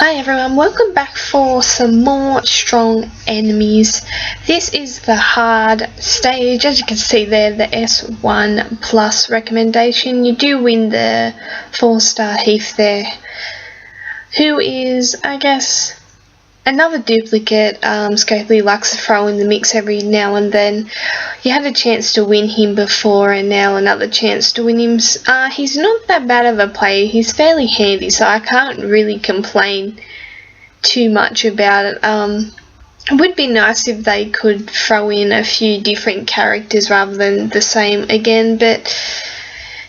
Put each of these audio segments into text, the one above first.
Hi everyone, welcome back for some more strong enemies. This is the hard stage. As you can see there, the S1 plus recommendation. You do win the 4-star Heath there, who is, I guess, another duplicate. Scopely likes to throw in the mix every now and then. You had a chance to win him before and now another chance to win him. He's not that bad of a player. He's fairly handy, so I can't really complain too much about it. It would be nice if they could throw in a few different characters rather than the same again, but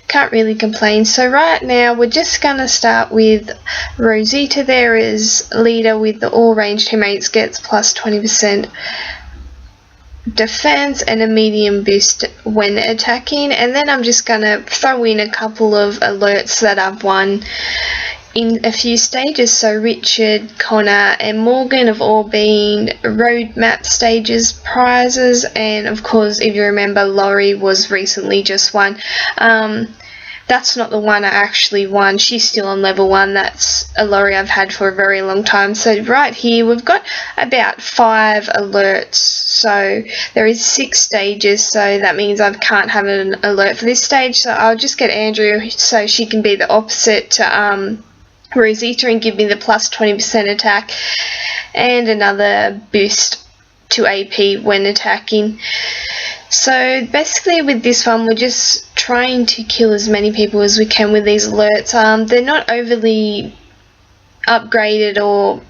can't really complain. So right now we're just gonna start with Rosita there as leader with the all ranged teammates gets plus 20% defense and a medium boost when attacking, and then I'm just gonna throw in a couple of alerts that I've won in a few stages. So Richard, Connor and Morgan have all been roadmap stages prizes, and of course if you remember, Laurie was recently just won. That's not the one I actually won. She's still on level 1. That's a Laurie I've had for a very long time. So right here we've got about 5 alerts. So there is 6 stages, so that means I can't have an alert for this stage. So I'll just get Andrew so she can be the opposite to Rosita and give me the plus 20% attack and another boost to AP when attacking. So basically with this one we're just trying to kill as many people as we can with these alerts. They're not overly upgraded or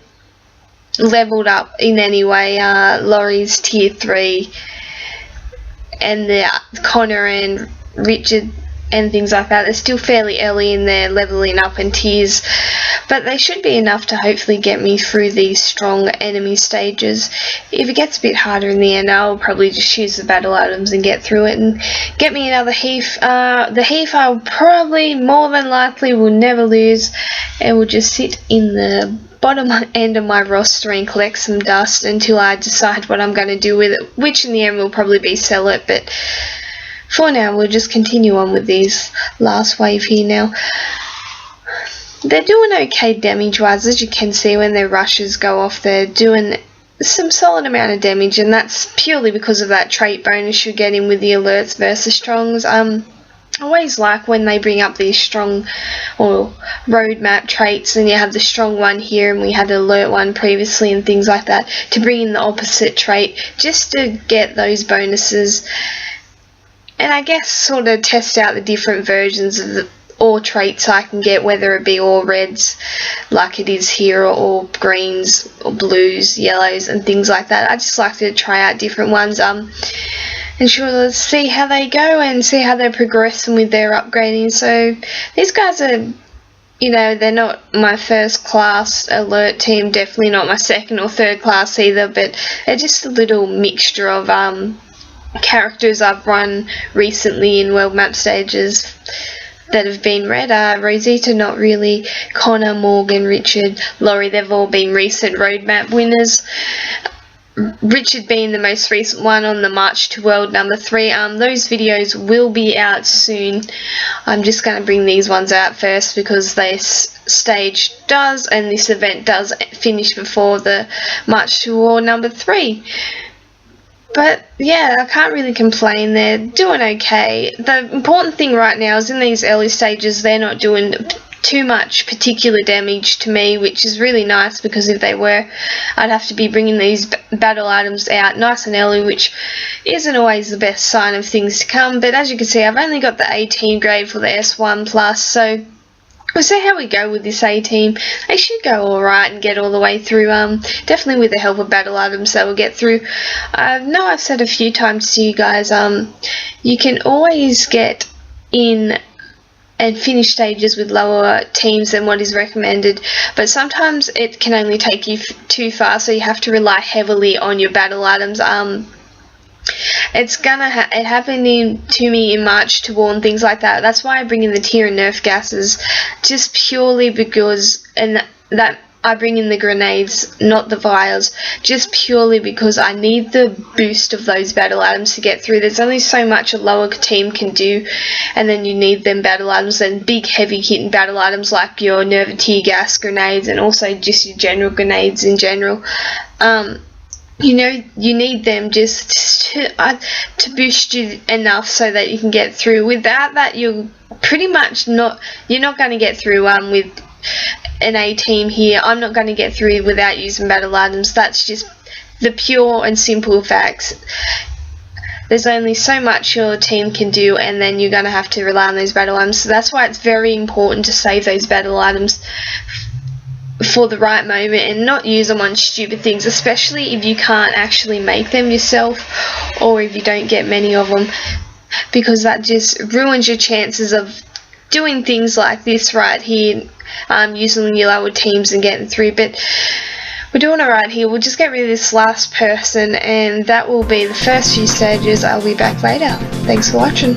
leveled up in any way. Laurie's tier 3 and the Connor and Richard and things like that, they're still fairly early in their leveling up and tiers, but they should be enough to hopefully get me through these strong enemy stages. If it gets a bit harder in the end, I'll probably just use the battle items and get through it and get me another Heath. The Heath I'll probably, more than likely, will never lose. It will just sit in the bottom end of my roster and collect some dust until I decide what I'm going to do with it, which in the end will probably be sell it, but for now we'll just continue on with these last wave here now. They're doing okay damage wise. As you can see, when their rushes go off, they're doing some solid amount of damage, and that's purely because of that trait bonus you're getting with the alerts versus strongs. I always like when they bring up these strong or roadmap traits, and you have the strong one here and we had the alert one previously and things like that, to bring in the opposite trait just to get those bonuses. And I guess sort of test out the different versions of the all traits I can get, whether it be all reds like it is here, or all greens or blues, yellows and things like that. I just like to try out different ones and let's see how they go and see how they're progressing with their upgrading. So these guys are, you know, they're not my first class alert team, definitely not my second or third class either, but they're just a little mixture of characters I've run recently in world map stages that have been red. Rosita not really, Connor, Morgan, Richard, Laurie, they've all been recent roadmap winners. Richard being the most recent one on the March to World number 3. Those videos will be out soon. I'm just going to bring these ones out first because this stage does, and this event does finish before the March to World number 3. But yeah, I can't really complain. They're doing okay. The important thing right now is in these early stages they're not doing too much particular damage to me, which is really nice, because if they were, I'd have to be bringing these battle items out nice and early, which isn't always the best sign of things to come. But as you can see, I've only got the 18 grade for the S1 plus, so we'll see how we go with this A team. They should go alright and get all the way through. Definitely with the help of battle items they will get through. I know I've said a few times to you guys, you can always get in and finish stages with lower teams than what is recommended, but sometimes it can only take you too far, so you have to rely heavily on your battle items. It happened to me in March to War and things like that. That's why I bring in the tier and nerf gases, just purely because, and that I bring in the grenades, not the vials, just purely because I need the boost of those battle items to get through. There's only so much a lower team can do, and then you need them battle items and big heavy hitting battle items like your Nerva tear gas grenades and also just your general grenades in general. You need them just to boost you enough so that you can get through. Without that, you're not going to get through with an A team here. I'm not going to get through without using battle items. That's just the pure and simple facts. There's only so much your team can do, and then you're going to have to rely on those battle items. So that's why it's very important to save those battle items for the right moment and not use them on stupid things, especially if you can't actually make them yourself or if you don't get many of them, because that just ruins your chances of doing things like this right here, using your lower teams and getting through. But we're doing alright here. We'll just get rid of this last person, and that will be the first few stages. I'll be back later. Thanks for watching.